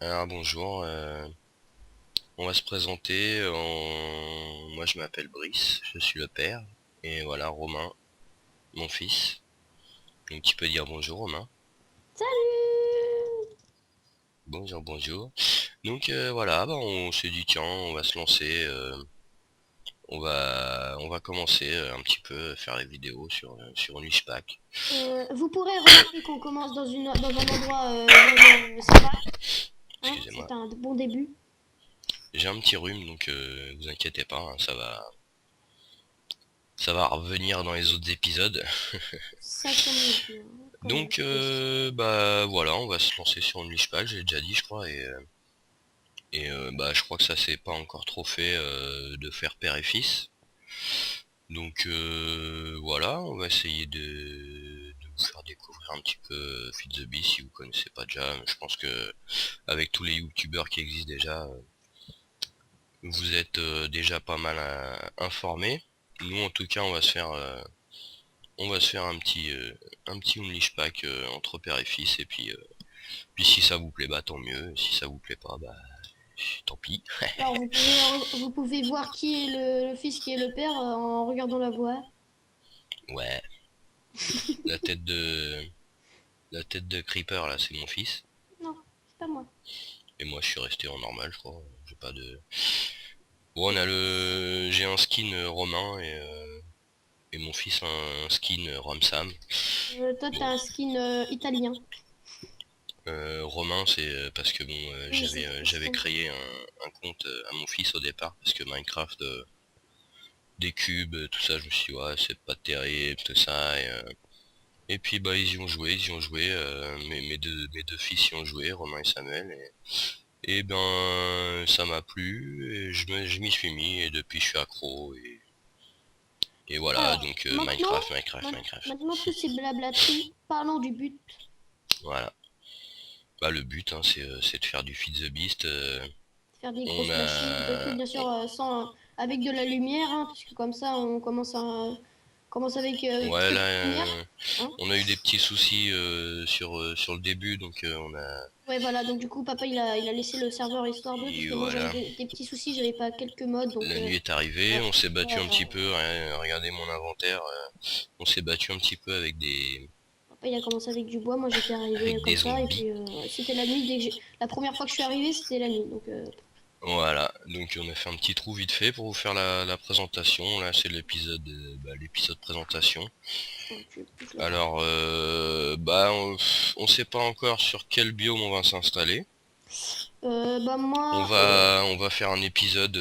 Alors bonjour, on va se présenter. Moi je m'appelle Brice, je suis le père. Et voilà Romain, mon fils. Donc tu peux dire bonjour Romain. Salut! Bonjour, bonjour. Donc voilà, bah, on s'est dit tiens, on va se lancer. On va commencer un petit peu faire des vidéos sur Nushpack. Vous pourrez remarquer qu'on commence dans un endroit vraiment sympa, hein, Excusez-moi. c'est un bon début. J'ai un petit rhume donc vous inquiétez pas, hein, ça va revenir dans les autres épisodes. Ça commence bien, comme Donc d'habitude. bah voilà, on va se lancer sur une Nushpack, j'ai déjà dit je crois. Bah je crois que ça s'est pas encore trop fait de faire père et fils. Donc voilà, on va essayer de vous faire découvrir un petit peu Feed the Beast si vous connaissez pas déjà. Je pense que avec tous les youtubeurs qui existent déjà, vous êtes déjà pas mal informés. Nous en tout cas on va se faire un petit Unleash pack entre père et fils et puis si ça vous plaît bah tant mieux, si ça vous plaît pas bah tant pis. Alors vous pouvez voir qui est le fils, qui est le père en regardant la voix. Ouais, la tête de la tête de Creeper là c'est mon fils. Non, c'est pas moi. Et moi je suis resté en normal je crois. J'ai pas de. Bon on a le. J'ai un skin Romain et mon fils un skin Ramsam. Toi, Bon. t'as un skin italien. Romain c'est parce que bon Oui, j'avais créé un compte à mon fils au départ parce que Minecraft des cubes, tout ça, je me suis dit ouais c'est pas terrible, tout ça et puis bah ils y ont joué, mes deux fils y ont joué, Romain et Samuel et ben ça m'a plu et je m'y suis mis et depuis je suis accro et voilà Alors, donc maintenant, Minecraft, Minecraft, Minecraft. maintenant toutes ces blablateries, parlons du but. Voilà. Bah le but hein, c'est de faire du Feed the Beast. Faire des On grosses machines et tout, a bien sûr, sans, avec de la lumière, hein, puisque comme ça, commence avec ouais très là peu de lumière. Hein. on a eu des petits soucis sur le début donc on a Ouais, voilà, donc du coup, papa, il a laissé le serveur Histoire 2, parce et que moi, j'avais voilà. des petits soucis, j'avais pas quelques modes, donc La nuit est arrivée, ouais, on s'est battu ouais, un petit peu, regardez mon inventaire, on s'est battu un petit peu papa, il a commencé avec du bois, moi, j'étais arrivé avec des comme ça, et zombies. puis c'était la nuit, la première fois que je suis arrivé, c'était la nuit, donc Voilà, donc on a fait un petit trou vite fait pour vous faire la présentation. Là c'est l'épisode présentation. ouais, tu bouges la porte. Alors bah on sait pas encore sur quel biome on va s'installer. Bah, On moi, va on va faire un épisode.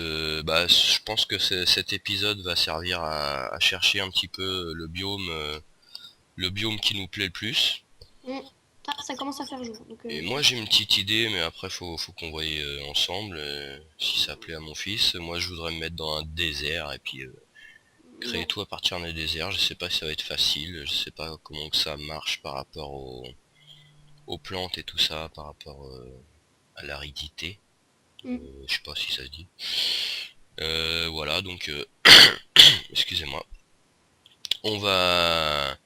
Bah je pense que cet épisode va servir à chercher un petit peu le biome qui nous plaît le plus. hmm, ah, ça commence à faire jour, donc Et moi j'ai une petite idée, mais après faut qu'on voie ensemble si ça plaît à mon fils. Moi je voudrais me mettre dans un désert et puis créer ouais. tout à partir d'un désert. Je sais pas si ça va être facile, je sais pas comment que ça marche par rapport aux plantes et tout ça, par rapport à l'aridité. Hmm. Je sais pas si ça se dit. Voilà donc excusez-moi. On va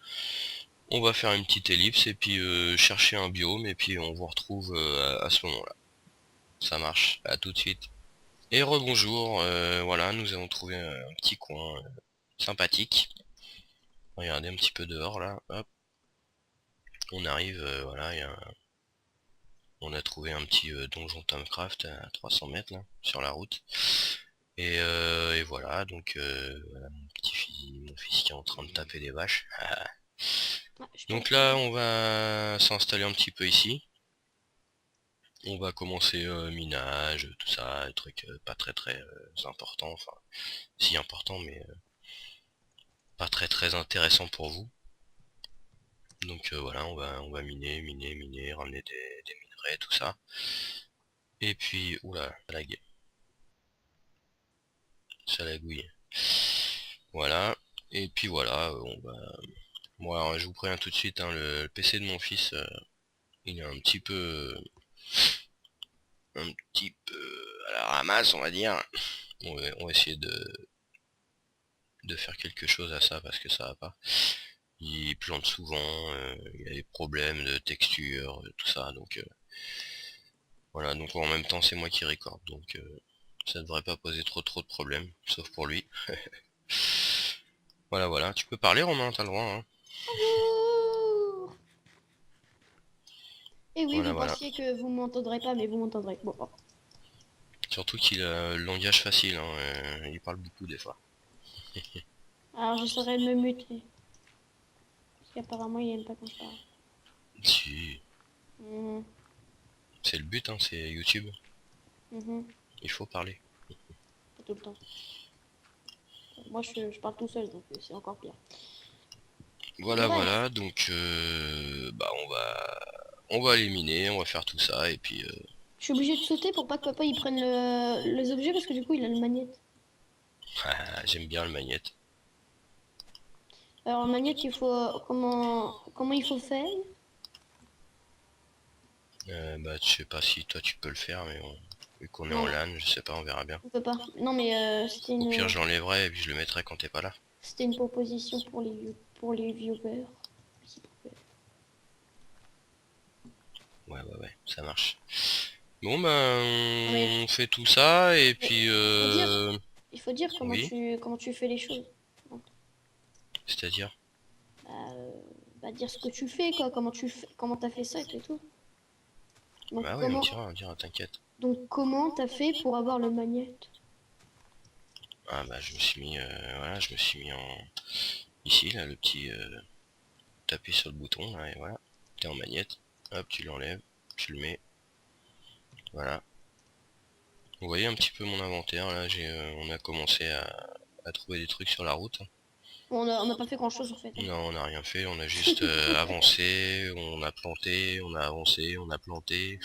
on va faire une petite ellipse et puis chercher un biome et puis on vous retrouve à ce moment-là. Ça marche. À tout de suite. Et rebonjour, voilà, nous avons trouvé un petit coin sympathique. Regardez un petit peu dehors là, hop, on arrive, voilà, on a trouvé un petit donjon Timecraft à 300 mètres là, sur la route. Et voilà, donc voilà mon fils qui est en train de taper des vaches. Ah, je Donc t'entends. là, on va s'installer un petit peu ici. On va commencer minage, tout ça, des trucs pas très très importants, enfin si importants mais pas très très intéressants pour vous. Donc voilà, on va miner, miner, miner, ramener des minerais, tout ça. Et puis, oula, ça lagouille. Voilà. Et puis voilà, on va. Moi, alors, je vous préviens tout de suite, hein, le PC de mon fils, il est un petit peu à la ramasse, on va dire. On va essayer de faire quelque chose à ça parce que ça va pas. Il plante souvent, il y a des problèmes de texture, tout ça, donc Voilà, donc en même temps c'est moi qui record, donc ça devrait pas poser trop de problèmes, sauf pour lui. Voilà, voilà, tu peux parler Romain, t'as le droit, hein. Bonjour. Et oui, Voilà, vous voilà. pensiez que vous m'entendrez pas, mais vous m'entendrez. Bon, bon. Surtout qu'il a le langage facile, hein, il parle beaucoup des fois. Alors j'essaierai de me muter. Parce qu'apparemment il aime pas quand je parle. Si, Mhm, c'est le but, hein, c'est YouTube, mhm, il faut parler. pas tout le temps. Moi je parle tout seul, donc c'est encore pire. Voilà, Bref, voilà, donc bah on va éliminer, on va faire tout ça, et puis je suis obligée de sauter pour pas que papa il prenne les objets parce que du coup il a le magnète. j'aime bien le magnète. Alors le magnète il faut comment il faut faire? Bah je sais pas si toi tu peux le faire, mais vu qu'on est en Non, LAN, je sais pas, on verra bien. on peut pas. Non mais Au pire je l'enlèverai et puis je le mettrai quand t'es pas là. c'était une proposition pour les viewers. Ouais, ouais, ouais, ça marche. Bon bah Mais on fait tout ça, et mais puis il faut dire oui, comment tu fais les choses. c'est-à-dire, Bah, bah, dire ce que tu fais quoi, comment t'as fait ça et tout. Donc bah oui, on dira, t'inquiète. comment t'as fait pour avoir le magnète? Ah bah je me suis mis, voilà, je me suis mis en, ici là, le petit, t'appuies sur le bouton là, et voilà, t'es en magnète, hop, tu l'enlèves, tu le mets, voilà. Vous voyez un petit peu mon inventaire là, on a commencé à trouver des trucs sur la route. On n'a pas fait grand chose en fait, hein. Non, on n'a rien fait, on a juste avancé, on a planté, on a avancé, on a planté,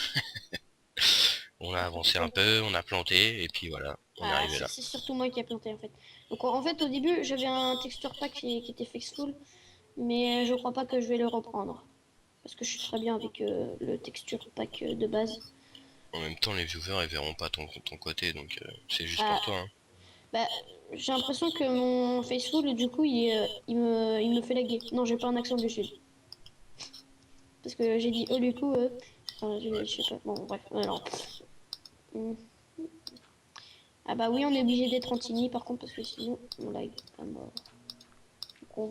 on a avancé un peu, on a planté, et puis voilà, on est Ah, arrivé là. c'est surtout moi qui ai planté en fait. Donc en fait au début j'avais un texture pack qui était Fexful, mais je crois pas que je vais le reprendre. Parce que je suis très bien avec le texture pack de base. En même temps, les viewers ils verront pas ton côté, donc c'est juste Ah, pour toi, hein. bah, j'ai l'impression que mon Faceful du coup il me fait laguer. Non, j'ai pas un accent du sud. Parce que j'ai dit oh du coup, enfin, Ouais. je sais pas, bon bref, alors. Hmm. Ah bah oui, on est obligé d'être anti par contre parce que sinon on lag à mort. Donc on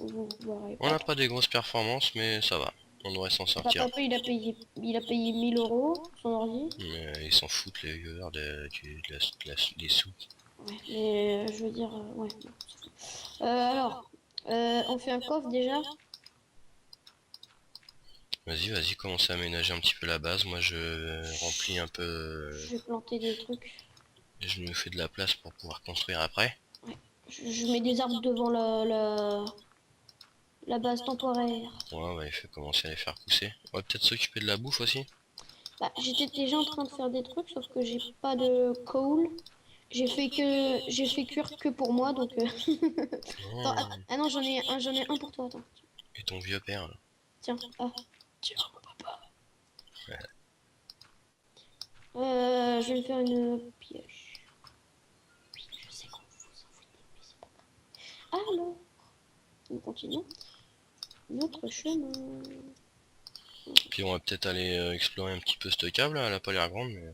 vous verrez On pas. n'a pas des grosses performances, mais ça va, on devrait s'en sortir. Papa il a payé 1000 € son ordi. Mais ils s'en foutent les viewers des sous. Ouais, mais je veux dire, ouais. Bon, c'est fou. Alors, on fait un coffre déjà. Vas-y, vas-y, commence à aménager un petit peu la base. Moi, je remplis un peu, Je vais planter des trucs. je me fais de la place pour pouvoir construire après. Ouais. Je mets des arbres devant la base temporaire. Ouais, on va commencer à les faire pousser. On va peut-être s'occuper de la bouffe aussi. Bah, j'étais déjà en train de faire des trucs, sauf que j'ai pas de coal. J'ai fait cuire que pour moi, donc. Attends, Oh, ah non, j'en ai un pour toi. Attends, et ton vieux père, là. tiens. Ah, tiens. Je vais me faire une pioche. Oui, je sais qu'on vous en foutez, mais c'est pas grave. Alors, nous continuons notre chemin. Puis on va peut-être aller explorer un petit peu cette cave là, elle a pas l'air grande, mais...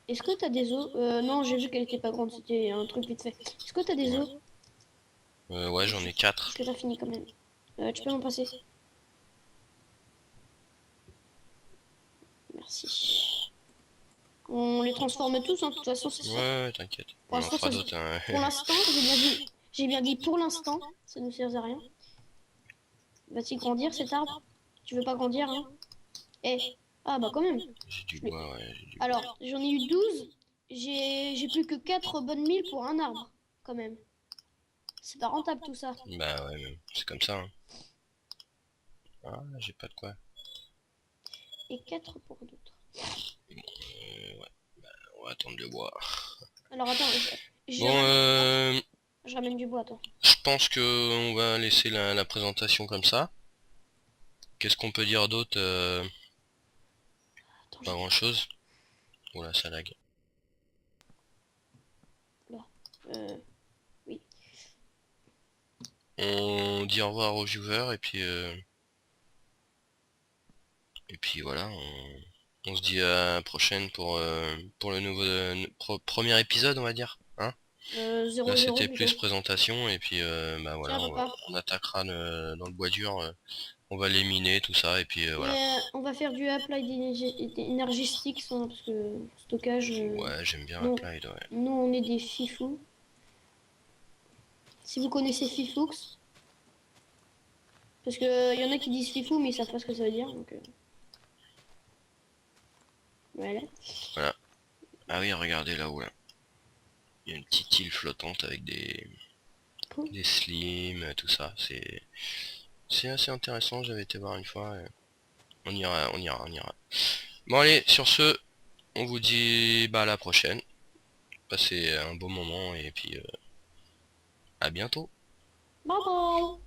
Est-ce que t'as des os? Non, j'ai vu qu'elle était pas grande, c'était un truc vite fait. Est-ce que t'as des Ouais. os? Ouais, j'en ai 4. Parce que t'as fini quand même. Tu peux m'en passer? Merci. On les transforme tous, hein, de toute façon, c'est ça. Ouais, t'inquiète. Pour On en l'instant, fera d'autres, hein. pour l'instant, j'ai bien dit pour l'instant, ça ne sert à rien. Va-t-il grandir cet arbre? Tu veux pas grandir, hein? Eh, ah bah quand même. J'ai du Je l'ai- bois, ouais, j'ai du bois. Alors, j'en ai eu 12. J'ai plus que 4 bonnes milles pour un arbre, quand même. C'est pas rentable tout ça. Bah ouais, mais c'est comme ça, hein. Ah, j'ai pas de quoi. Et 4 pour d'autres. Ouais, on va attendre le bois. Alors attends, Bon, je ramène du bois, attends. je pense que on va laisser la présentation comme ça. Qu'est-ce qu'on peut dire d'autre? Attends, Pas grand chose. Oula, ça lag. là. Euh, oui. On dit au revoir aux viewers et puis voilà, On se dit à la prochaine pour le nouveau premier épisode, on va dire. Hein? Là 0-0 c'était plutôt. plus présentation et puis bah voilà, Tiens, papa. on attaquera dans le bois dur, on va les miner, tout ça, et puis voilà. Mais on va faire du apply d'énergie sticks, hein, parce que stockage. Ouais, j'aime bien Non, Applied, ouais. nous on est des fifous. Si vous connaissez Fifoux, parce que y en a qui disent fifou mais ils savent pas ce que ça veut dire, donc voilà. Voilà. Ah oui, regardez là-haut, là. Il y a une petite île flottante avec Cool. des slims, tout ça. C'est assez intéressant, j'avais été voir une fois. On ira, on ira, on ira. Bon allez, sur ce, on vous dit bah à la prochaine. Passez un beau moment et puis à bientôt. Bye bye.